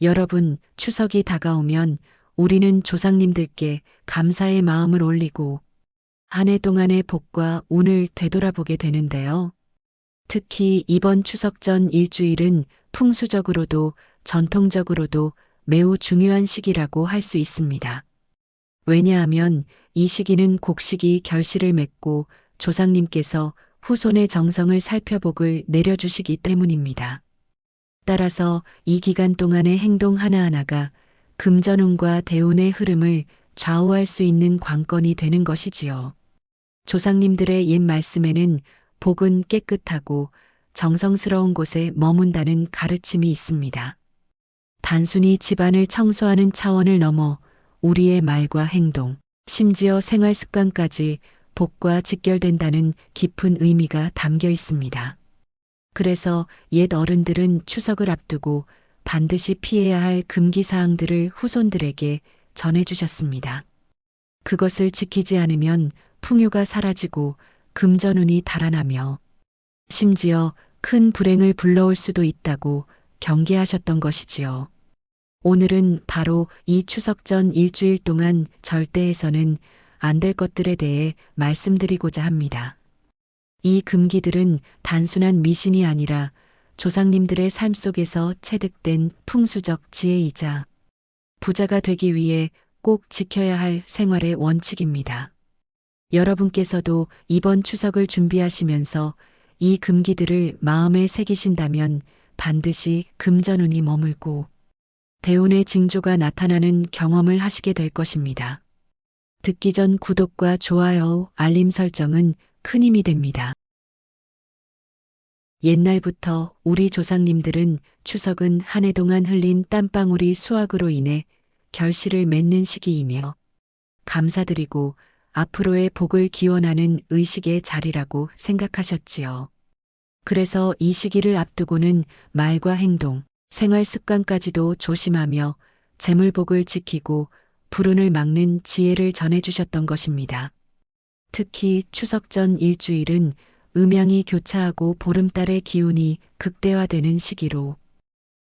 여러분, 추석이 다가오면 우리는 조상님들께 감사의 마음을 올리고 한 해 동안의 복과 운을 되돌아보게 되는데요. 특히 이번 추석 전 일주일은 풍수적으로도 전통적으로도 매우 중요한 시기라고 할 수 있습니다. 왜냐하면 이 시기는 곡식이 결실을 맺고 조상님께서 후손의 정성을 살펴복을 내려주시기 때문입니다. 따라서 이 기간 동안의 행동 하나하나가 금전운과 대운의 흐름을 좌우할 수 있는 관건이 되는 것이지요. 조상님들의 옛 말씀에는 복은 깨끗하고 정성스러운 곳에 머문다는 가르침이 있습니다. 단순히 집안을 청소하는 차원을 넘어 우리의 말과 행동, 심지어 생활 습관까지 복과 직결된다는 깊은 의미가 담겨 있습니다. 그래서 옛 어른들은 추석을 앞두고 반드시 피해야 할 금기사항들을 후손들에게 전해주셨습니다. 그것을 지키지 않으면 풍요가 사라지고 금전운이 달아나며 심지어 큰 불행을 불러올 수도 있다고 경계하셨던 것이지요. 오늘은 바로 이 추석 전 일주일 동안 절대 해서는 안 될 것들에 대해 말씀드리고자 합니다. 이 금기들은 단순한 미신이 아니라 조상님들의 삶 속에서 체득된 풍수적 지혜이자 부자가 되기 위해 꼭 지켜야 할 생활의 원칙입니다. 여러분께서도 이번 추석을 준비하시면서 이 금기들을 마음에 새기신다면 반드시 금전운이 머물고 대운의 징조가 나타나는 경험을 하시게 될 것입니다. 듣기 전 구독과 좋아요, 알림 설정은 큰 힘이 됩니다. 옛날부터 우리 조상님들은 추석은 한 해 동안 흘린 땀방울이 수확으로 인해 결실을 맺는 시기이며 감사드리고 앞으로의 복을 기원하는 의식의 자리라고 생각하셨지요. 그래서 이 시기를 앞두고는 말과 행동, 생활 습관까지도 조심하며 재물복을 지키고 불운을 막는 지혜를 전해주셨던 것입니다. 특히 추석 전 일주일은 음양이 교차하고 보름달의 기운이 극대화되는 시기로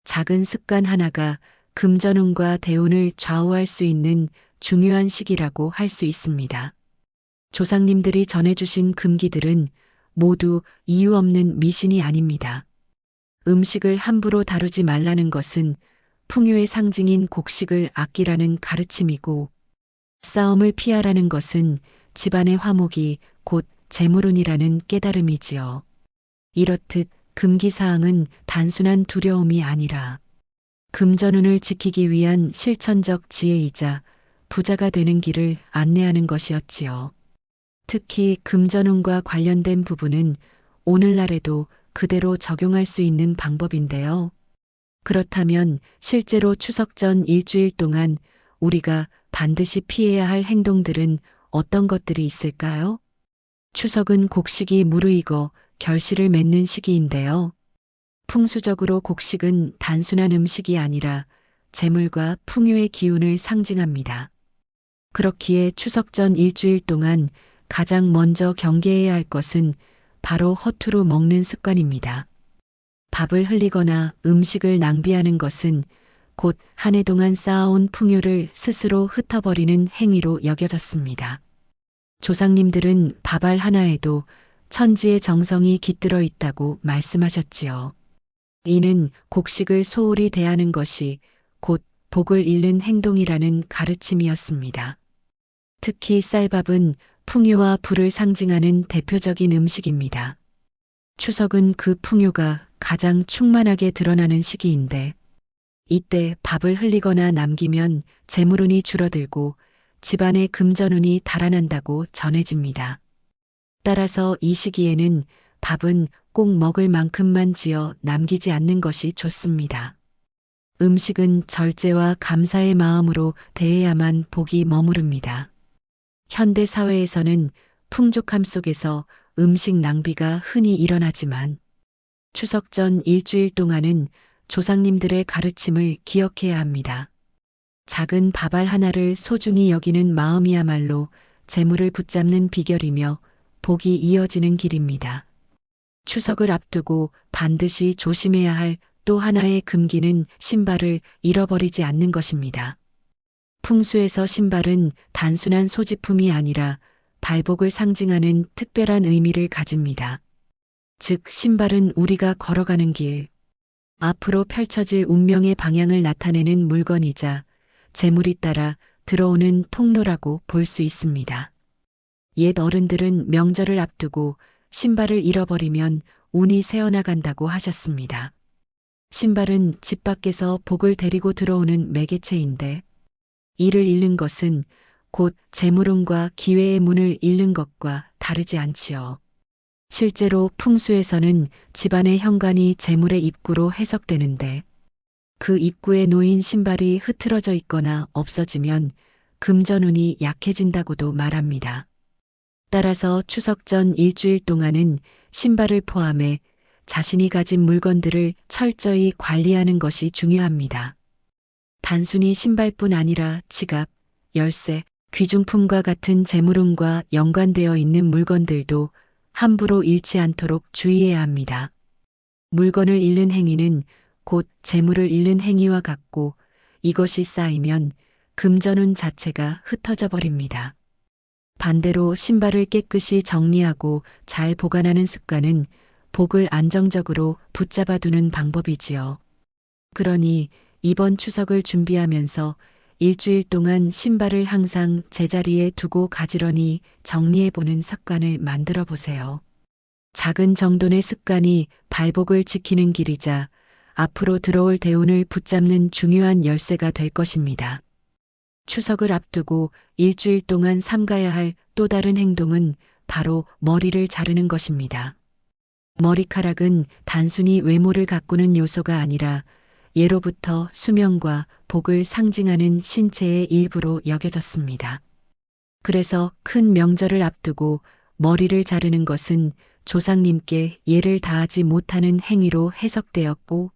작은 습관 하나가 금전운과 대운을 좌우할 수 있는 중요한 시기라고 할 수 있습니다. 조상님들이 전해주신 금기들은 모두 이유 없는 미신이 아닙니다. 음식을 함부로 다루지 말라는 것은 풍요의 상징인 곡식을 아끼라는 가르침이고 싸움을 피하라는 것은 집안의 화목이 곧 재물운이라는 깨달음이지요. 이렇듯 금기사항은 단순한 두려움이 아니라 금전운을 지키기 위한 실천적 지혜이자 부자가 되는 길을 안내하는 것이었지요. 특히 금전운과 관련된 부분은 오늘날에도 그대로 적용할 수 있는 방법인데요. 그렇다면 실제로 추석 전 일주일 동안 우리가 반드시 피해야 할 행동들은 어떤 것들이 있을까요? 추석은 곡식이 무르익어 결실을 맺는 시기인데요. 풍수적으로 곡식은 단순한 음식이 아니라 재물과 풍요의 기운을 상징합니다. 그렇기에 추석 전 일주일 동안 가장 먼저 경계해야 할 것은 바로 허투루 먹는 습관입니다. 밥을 흘리거나 음식을 낭비하는 것은 곧 한 해 동안 쌓아온 풍요를 스스로 흩어버리는 행위로 여겨졌습니다. 조상님들은 밥알 하나에도 천지의 정성이 깃들어 있다고 말씀하셨지요. 이는 곡식을 소홀히 대하는 것이 곧 복을 잃는 행동이라는 가르침이었습니다. 특히 쌀밥은 풍요와 불을 상징하는 대표적인 음식입니다. 추석은 그 풍요가 가장 충만하게 드러나는 시기인데 이때 밥을 흘리거나 남기면 재물운이 줄어들고 집안의 금전운이 달아난다고 전해집니다. 따라서 이 시기에는 밥은 꼭 먹을 만큼만 지어 남기지 않는 것이 좋습니다. 음식은 절제와 감사의 마음으로 대해야만 복이 머무릅니다. 현대 사회에서는 풍족함 속에서 음식 낭비가 흔히 일어나지만 추석 전 일주일 동안은 조상님들의 가르침을 기억해야 합니다. 작은 밥알 하나를 소중히 여기는 마음이야말로 재물을 붙잡는 비결이며 복이 이어지는 길입니다. 추석을 앞두고 반드시 조심해야 할 또 하나의 금기는 신발을 잃어버리지 않는 것입니다. 풍수에서 신발은 단순한 소지품이 아니라 발복을 상징하는 특별한 의미를 가집니다. 즉, 신발은 우리가 걸어가는 길, 앞으로 펼쳐질 운명의 방향을 나타내는 물건이자 재물이 따라 들어오는 통로라고 볼 수 있습니다. 옛 어른들은 명절을 앞두고 신발을 잃어버리면 운이 새어나간다고 하셨습니다. 신발은 집 밖에서 복을 데리고 들어오는 매개체인데, 이를 잃는 것은 곧 재물운과 기회의 문을 잃는 것과 다르지 않지요. 실제로 풍수에서는 집안의 현관이 재물의 입구로 해석되는데, 그 입구에 놓인 신발이 흐트러져 있거나 없어지면 금전운이 약해진다고도 말합니다. 따라서 추석 전 일주일 동안은 신발을 포함해 자신이 가진 물건들을 철저히 관리하는 것이 중요합니다. 단순히 신발뿐 아니라 지갑, 열쇠, 귀중품과 같은 재물운과 연관되어 있는 물건들도 함부로 잃지 않도록 주의해야 합니다. 물건을 잃는 행위는 곧 재물을 잃는 행위와 같고, 이것이 쌓이면 금전운 자체가 흩어져 버립니다. 반대로 신발을 깨끗이 정리하고 잘 보관하는 습관은 복을 안정적으로 붙잡아두는 방법이지요. 그러니 이번 추석을 준비하면서 일주일 동안 신발을 항상 제자리에 두고 가지런히 정리해보는 습관을 만들어 보세요. 작은 정돈의 습관이 발복을 지키는 길이자 앞으로 들어올 대운을 붙잡는 중요한 열쇠가 될 것입니다. 추석을 앞두고 일주일 동안 삼가야 할 또 다른 행동은 바로 머리를 자르는 것입니다. 머리카락은 단순히 외모를 가꾸는 요소가 아니라 예로부터 수명과 복을 상징하는 신체의 일부로 여겨졌습니다. 그래서 큰 명절을 앞두고 머리를 자르는 것은 조상님께 예를 다하지 못하는 행위로 해석되었고,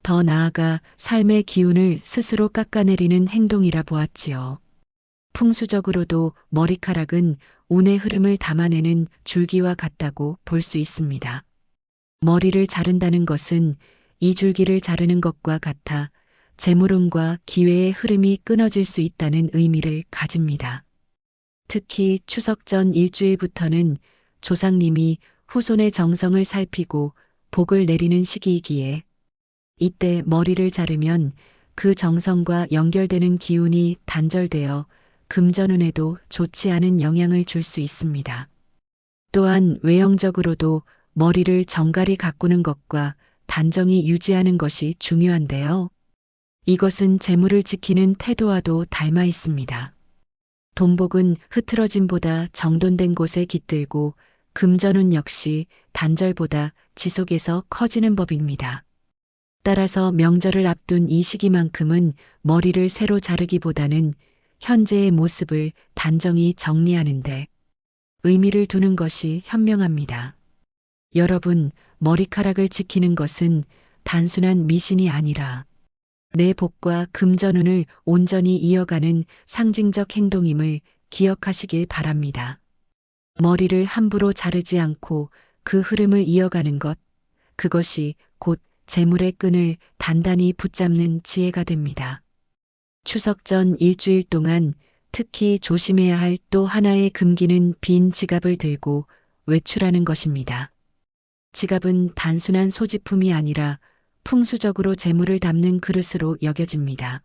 더 나아가 삶의 기운을 스스로 깎아내리는 행동이라 보았지요. 풍수적으로도 머리카락은 운의 흐름을 담아내는 줄기와 같다고 볼 수 있습니다. 머리를 자른다는 것은 이 줄기를 자르는 것과 같아 재물운과 기회의 흐름이 끊어질 수 있다는 의미를 가집니다. 특히 추석 전 일주일부터는 조상님이 후손의 정성을 살피고 복을 내리는 시기이기에, 이때 머리를 자르면 그 정성과 연결되는 기운이 단절되어 금전운에도 좋지 않은 영향을 줄 수 있습니다. 또한 외형적으로도 머리를 정갈히 가꾸는 것과 단정히 유지하는 것이 중요한데요. 이것은 재물을 지키는 태도와도 닮아 있습니다. 돈복은 흐트러짐보다 정돈된 곳에 깃들고, 금전운 역시 단절보다 지속에서 커지는 법입니다. 따라서 명절을 앞둔 이 시기만큼은 머리를 새로 자르기보다는 현재의 모습을 단정히 정리하는데 의미를 두는 것이 현명합니다. 여러분, 머리카락을 지키는 것은 단순한 미신이 아니라 내 복과 금전운을 온전히 이어가는 상징적 행동임을 기억하시길 바랍니다. 머리를 함부로 자르지 않고 그 흐름을 이어가는 것, 그것이 곧 재물의 끈을 단단히 붙잡는 지혜가 됩니다. 추석 전 일주일 동안 특히 조심해야 할 또 하나의 금기는 빈 지갑을 들고 외출하는 것입니다. 지갑은 단순한 소지품이 아니라 풍수적으로 재물을 담는 그릇으로 여겨집니다.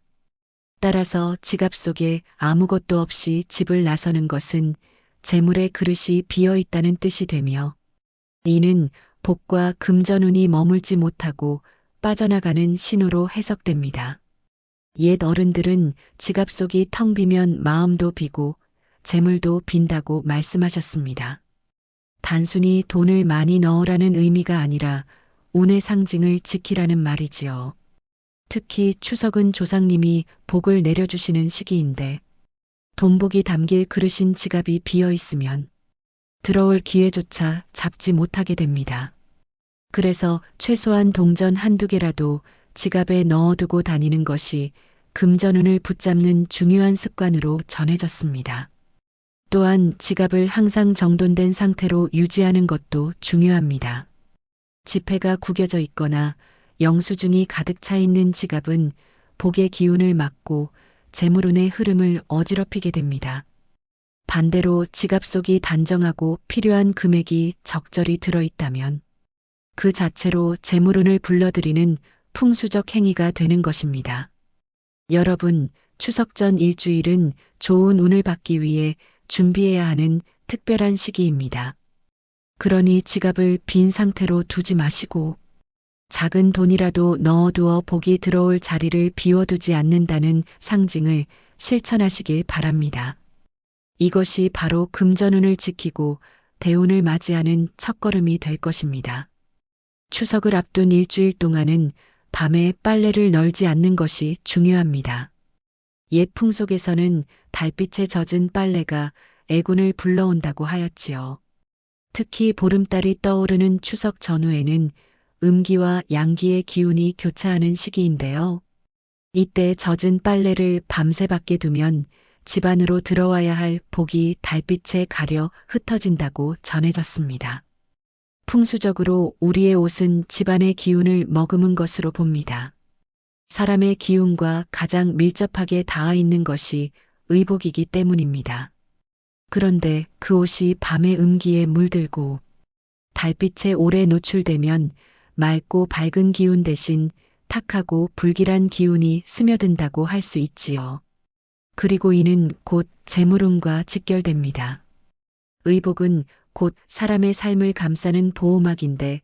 따라서 지갑 속에 아무것도 없이 집을 나서는 것은 재물의 그릇이 비어 있다는 뜻이 되며, 이는 복과 금전운이 머물지 못하고 빠져나가는 신호로 해석됩니다. 옛 어른들은 지갑 속이 텅 비면 마음도 비고 재물도 빈다고 말씀하셨습니다. 단순히 돈을 많이 넣으라는 의미가 아니라 운의 상징을 지키라는 말이지요. 특히 추석은 조상님이 복을 내려주시는 시기인데, 돈복이 담길 그릇인 지갑이 비어 있으면 들어올 기회조차 잡지 못하게 됩니다. 그래서 최소한 동전 한두 개라도 지갑에 넣어두고 다니는 것이 금전운을 붙잡는 중요한 습관으로 전해졌습니다. 또한 지갑을 항상 정돈된 상태로 유지하는 것도 중요합니다. 지폐가 구겨져 있거나 영수증이 가득 차 있는 지갑은 복의 기운을 막고 재물운의 흐름을 어지럽히게 됩니다. 반대로 지갑 속이 단정하고 필요한 금액이 적절히 들어있다면 그 자체로 재물운을 불러들이는 풍수적 행위가 되는 것입니다. 여러분, 추석 전 일주일은 좋은 운을 받기 위해 준비해야 하는 특별한 시기입니다. 그러니 지갑을 빈 상태로 두지 마시고 작은 돈이라도 넣어두어 복이 들어올 자리를 비워두지 않는다는 상징을 실천하시길 바랍니다. 이것이 바로 금전운을 지키고 대운을 맞이하는 첫걸음이 될 것입니다. 추석을 앞둔 일주일 동안은 밤에 빨래를 널지 않는 것이 중요합니다. 옛 풍속에서는 달빛에 젖은 빨래가 애군을 불러온다고 하였지요. 특히 보름달이 떠오르는 추석 전후에는 음기와 양기의 기운이 교차하는 시기인데요. 이때 젖은 빨래를 밤새 밖에 두면 집 안으로 들어와야 할 복이 달빛에 가려 흩어진다고 전해졌습니다. 풍수적으로 우리의 옷은 집안의 기운을 머금은 것으로 봅니다. 사람의 기운과 가장 밀접하게 닿아 있는 것이 의복이기 때문입니다. 그런데 그 옷이 밤의 음기에 물들고 달빛에 오래 노출되면 맑고 밝은 기운 대신 탁하고 불길한 기운이 스며든다고 할 수 있지요. 그리고 이는 곧 재물운과 직결됩니다. 의복은 곧 사람의 삶을 감싸는 보호막인데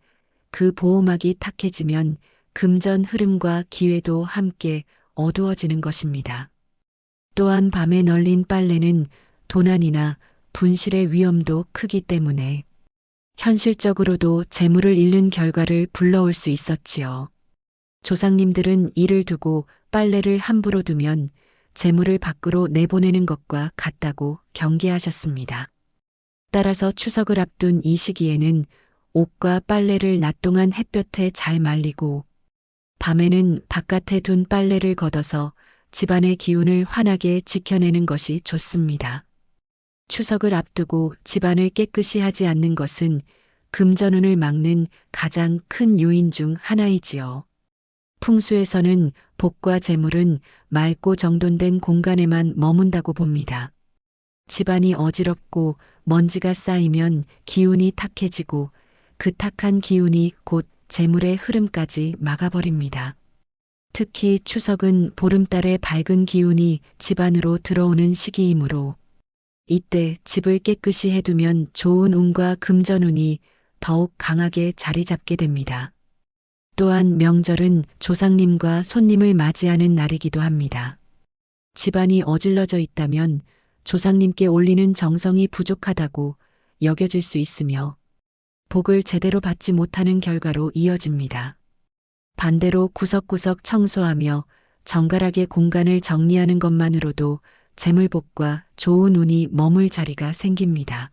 그 보호막이 탁해지면 금전 흐름과 기회도 함께 어두워지는 것입니다. 또한 밤에 널린 빨래는 도난이나 분실의 위험도 크기 때문에 현실적으로도 재물을 잃는 결과를 불러올 수 있었지요. 조상님들은 이를 두고 빨래를 함부로 두면 재물을 밖으로 내보내는 것과 같다고 경계하셨습니다. 따라서 추석을 앞둔 이 시기에는 옷과 빨래를 낮 동안 햇볕에 잘 말리고 밤에는 바깥에 둔 빨래를 걷어서 집안의 기운을 환하게 지켜내는 것이 좋습니다. 추석을 앞두고 집안을 깨끗이 하지 않는 것은 금전운을 막는 가장 큰 요인 중 하나이지요. 풍수에서는 복과 재물은 맑고 정돈된 공간에만 머문다고 봅니다. 집안이 어지럽고 먼지가 쌓이면 기운이 탁해지고 그 탁한 기운이 곧 재물의 흐름까지 막아버립니다. 특히 추석은 보름달의 밝은 기운이 집 안으로 들어오는 시기이므로 이때 집을 깨끗이 해두면 좋은 운과 금전운이 더욱 강하게 자리 잡게 됩니다. 또한 명절은 조상님과 손님을 맞이하는 날이기도 합니다. 집안이 어질러져 있다면 조상님께 올리는 정성이 부족하다고 여겨질 수 있으며 복을 제대로 받지 못하는 결과로 이어집니다. 반대로 구석구석 청소하며 정갈하게 공간을 정리하는 것만으로도 재물복과 좋은 운이 머물 자리가 생깁니다.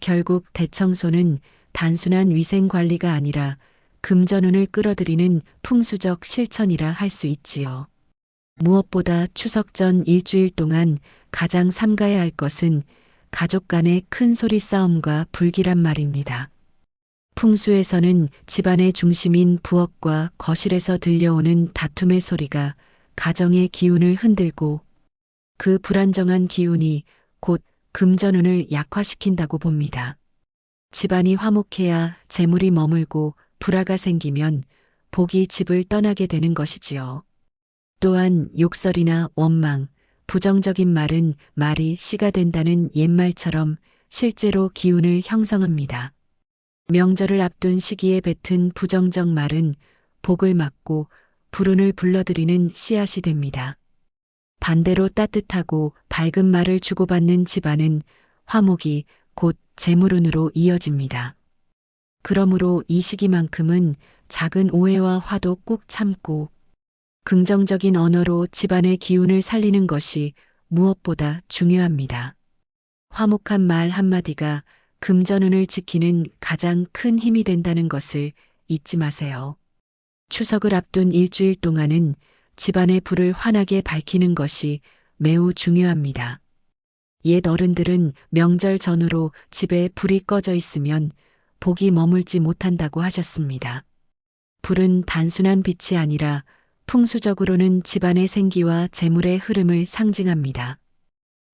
결국 대청소는 단순한 위생 관리가 아니라 금전운을 끌어들이는 풍수적 실천이라 할 수 있지요. 무엇보다 추석 전 일주일 동안 가장 삼가야 할 것은 가족 간의 큰 소리 싸움과 불길한 말입니다. 풍수에서는 집안의 중심인 부엌과 거실에서 들려오는 다툼의 소리가 가정의 기운을 흔들고 그 불안정한 기운이 곧 금전운을 약화시킨다고 봅니다. 집안이 화목해야 재물이 머물고 불화가 생기면 복이 집을 떠나게 되는 것이지요. 또한 욕설이나 원망, 부정적인 말은 말이 씨가 된다는 옛말처럼 실제로 기운을 형성합니다. 명절을 앞둔 시기에 뱉은 부정적 말은 복을 막고 불운을 불러들이는 씨앗이 됩니다. 반대로 따뜻하고 밝은 말을 주고받는 집안은 화목이 곧 재물운으로 이어집니다. 그러므로 이 시기만큼은 작은 오해와 화도 꾹 참고 긍정적인 언어로 집안의 기운을 살리는 것이 무엇보다 중요합니다. 화목한 말 한마디가 금전운을 지키는 가장 큰 힘이 된다는 것을 잊지 마세요. 추석을 앞둔 일주일 동안은 집안의 불을 환하게 밝히는 것이 매우 중요합니다. 옛 어른들은 명절 전후로 집에 불이 꺼져 있으면 복이 머물지 못한다고 하셨습니다. 불은 단순한 빛이 아니라 풍수적으로는 집안의 생기와 재물의 흐름을 상징합니다.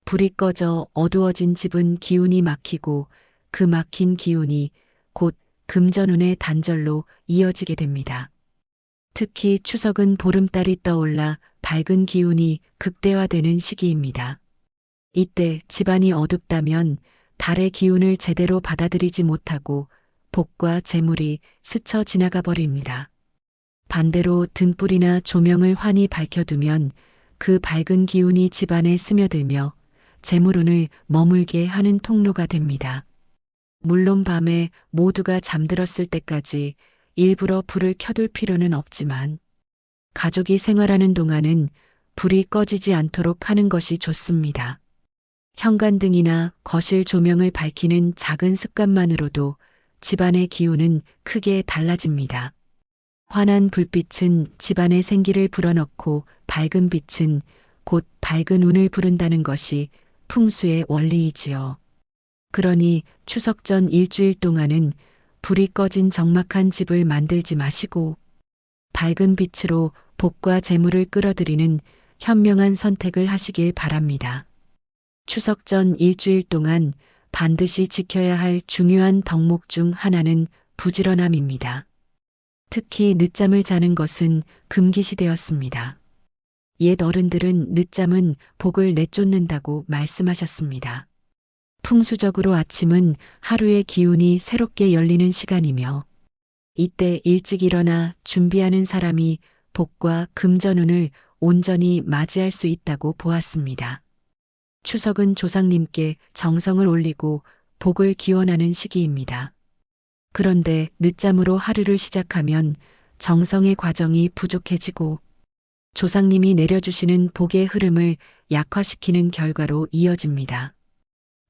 불이 꺼져 어두워진 집은 기운이 막히고 그 막힌 기운이 곧 금전운의 단절로 이어지게 됩니다. 특히 추석은 보름달이 떠올라 밝은 기운이 극대화되는 시기입니다. 이때 집안이 어둡다면 달의 기운을 제대로 받아들이지 못하고 복과 재물이 스쳐 지나가 버립니다. 반대로 등불이나 조명을 환히 밝혀두면 그 밝은 기운이 집안에 스며들며 재물운을 머물게 하는 통로가 됩니다. 물론 밤에 모두가 잠들었을 때까지 일부러 불을 켜둘 필요는 없지만 가족이 생활하는 동안은 불이 꺼지지 않도록 하는 것이 좋습니다. 현관등이나 거실 조명을 밝히는 작은 습관만으로도 집안의 기운은 크게 달라집니다. 환한 불빛은 집안의 생기를 불어넣고 밝은 빛은 곧 밝은 운을 부른다는 것이 풍수의 원리이지요. 그러니 추석 전 일주일 동안은 불이 꺼진 적막한 집을 만들지 마시고 밝은 빛으로 복과 재물을 끌어들이는 현명한 선택을 하시길 바랍니다. 추석 전 일주일 동안 반드시 지켜야 할 중요한 덕목 중 하나는 부지런함입니다. 특히 늦잠을 자는 것은 금기시되었습니다. 옛 어른들은 늦잠은 복을 내쫓는다고 말씀하셨습니다. 풍수적으로 아침은 하루의 기운이 새롭게 열리는 시간이며 이때 일찍 일어나 준비하는 사람이 복과 금전운을 온전히 맞이할 수 있다고 보았습니다. 추석은 조상님께 정성을 올리고 복을 기원하는 시기입니다. 그런데 늦잠으로 하루를 시작하면 정성의 과정이 부족해지고 조상님이 내려주시는 복의 흐름을 약화시키는 결과로 이어집니다.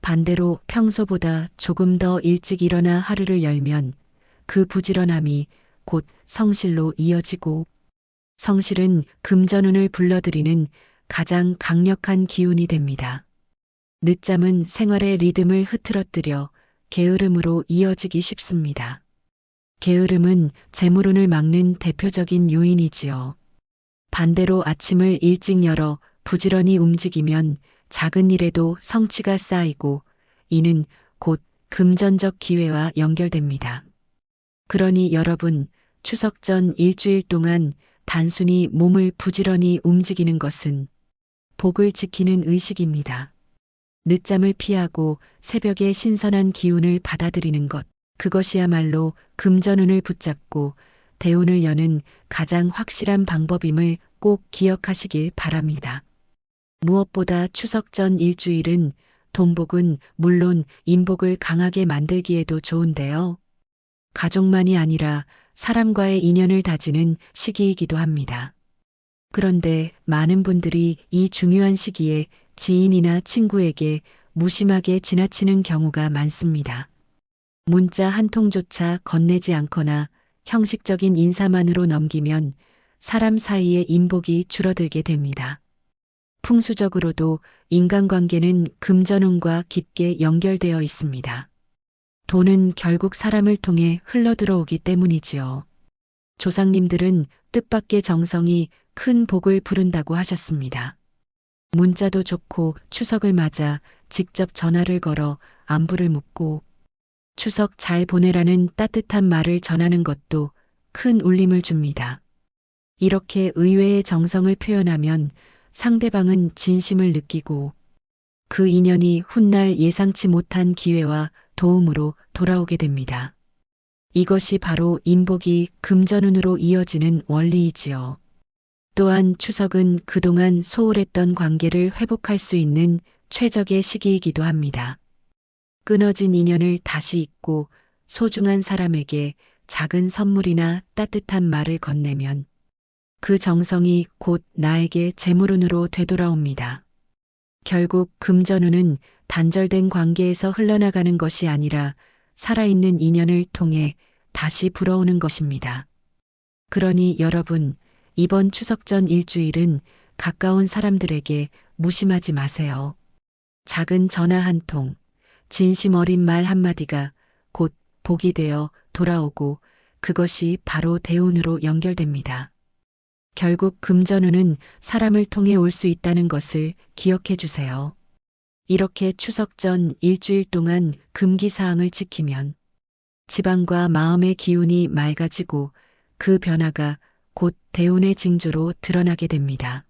반대로 평소보다 조금 더 일찍 일어나 하루를 열면 그 부지런함이 곧 성실로 이어지고 성실은 금전운을 불러들이는 가장 강력한 기운이 됩니다. 늦잠은 생활의 리듬을 흐트러뜨려 게으름으로 이어지기 쉽습니다. 게으름은 재물운을 막는 대표적인 요인이지요. 반대로 아침을 일찍 열어 부지런히 움직이면 작은 일에도 성취가 쌓이고 이는 곧 금전적 기회와 연결됩니다. 그러니 여러분, 추석 전 일주일 동안 단순히 몸을 부지런히 움직이는 것은 복을 지키는 의식입니다. 늦잠을 피하고 새벽의 신선한 기운을 받아들이는 것, 그것이야말로 금전운을 붙잡고 대운을 여는 가장 확실한 방법임을 꼭 기억하시길 바랍니다. 무엇보다 추석 전 일주일은 돈복은 물론 인복을 강하게 만들기에도 좋은데요. 가족만이 아니라 사람과의 인연을 다지는 시기이기도 합니다. 그런데 많은 분들이 이 중요한 시기에 지인이나 친구에게 무심하게 지나치는 경우가 많습니다. 문자 한 통조차 건네지 않거나 형식적인 인사만으로 넘기면 사람 사이의 인복이 줄어들게 됩니다. 풍수적으로도 인간관계는 금전운과 깊게 연결되어 있습니다. 돈은 결국 사람을 통해 흘러들어오기 때문이지요. 조상님들은 뜻밖의 정성이 큰 복을 부른다고 하셨습니다. 문자도 좋고 추석을 맞아 직접 전화를 걸어 안부를 묻고 추석 잘 보내라는 따뜻한 말을 전하는 것도 큰 울림을 줍니다. 이렇게 의외의 정성을 표현하면 상대방은 진심을 느끼고 그 인연이 훗날 예상치 못한 기회와 도움으로 돌아오게 됩니다. 이것이 바로 인복이 금전운으로 이어지는 원리이지요. 또한 추석은 그동안 소홀했던 관계를 회복할 수 있는 최적의 시기이기도 합니다. 끊어진 인연을 다시 잇고 소중한 사람에게 작은 선물이나 따뜻한 말을 건네면 그 정성이 곧 나에게 재물운으로 되돌아옵니다. 결국 금전운은 단절된 관계에서 흘러나가는 것이 아니라 살아있는 인연을 통해 다시 불어오는 것입니다. 그러니 여러분, 이번 추석 전 일주일은 가까운 사람들에게 무심하지 마세요. 작은 전화 한 통, 진심 어린 말 한마디가 곧 복이 되어 돌아오고 그것이 바로 대운으로 연결됩니다. 결국 금전운은 사람을 통해 올 수 있다는 것을 기억해 주세요. 이렇게 추석 전 일주일 동안 금기사항을 지키면 집안과 마음의 기운이 맑아지고 그 변화가 곧 대운의 징조로 드러나게 됩니다.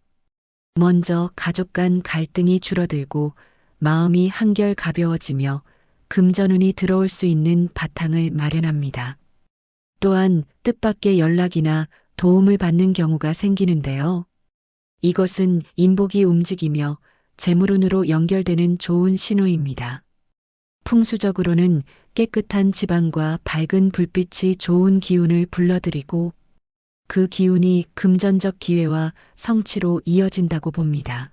먼저 가족 간 갈등이 줄어들고 마음이 한결 가벼워지며 금전운이 들어올 수 있는 바탕을 마련합니다. 또한 뜻밖의 연락이나 도움을 받는 경우가 생기는데요. 이것은 인복이 움직이며 재물운으로 연결되는 좋은 신호입니다. 풍수적으로는 깨끗한 집안과 밝은 불빛이 좋은 기운을 불러들이고 그 기운이 금전적 기회와 성취로 이어진다고 봅니다.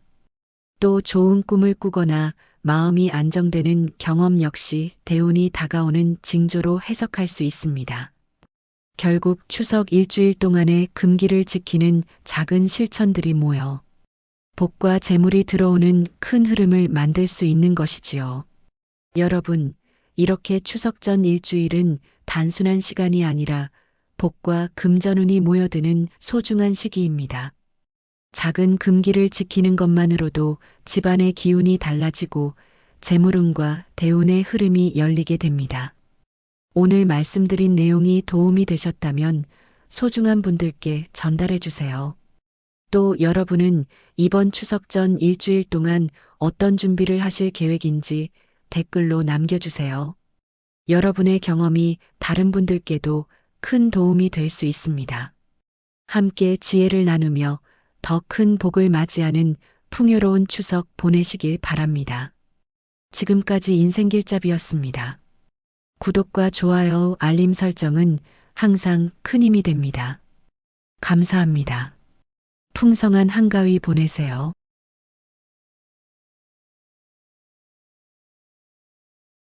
또 좋은 꿈을 꾸거나 마음이 안정되는 경험 역시 대운이 다가오는 징조로 해석할 수 있습니다. 결국 추석 일주일 동안의 금기를 지키는 작은 실천들이 모여 복과 재물이 들어오는 큰 흐름을 만들 수 있는 것이지요. 여러분, 이렇게 추석 전 일주일은 단순한 시간이 아니라 복과 금전운이 모여드는 소중한 시기입니다. 작은 금기를 지키는 것만으로도 집안의 기운이 달라지고 재물운과 대운의 흐름이 열리게 됩니다. 오늘 말씀드린 내용이 도움이 되셨다면 소중한 분들께 전달해 주세요. 또 여러분은 이번 추석 전 일주일 동안 어떤 준비를 하실 계획인지 댓글로 남겨주세요. 여러분의 경험이 다른 분들께도 큰 도움이 될 수 있습니다. 함께 지혜를 나누며 더 큰 복을 맞이하는 풍요로운 추석 보내시길 바랍니다. 지금까지 인생길잡이였습니다. 구독과 좋아요, 알림 설정은 항상 큰 힘이 됩니다. 감사합니다. 풍성한 한가위 보내세요.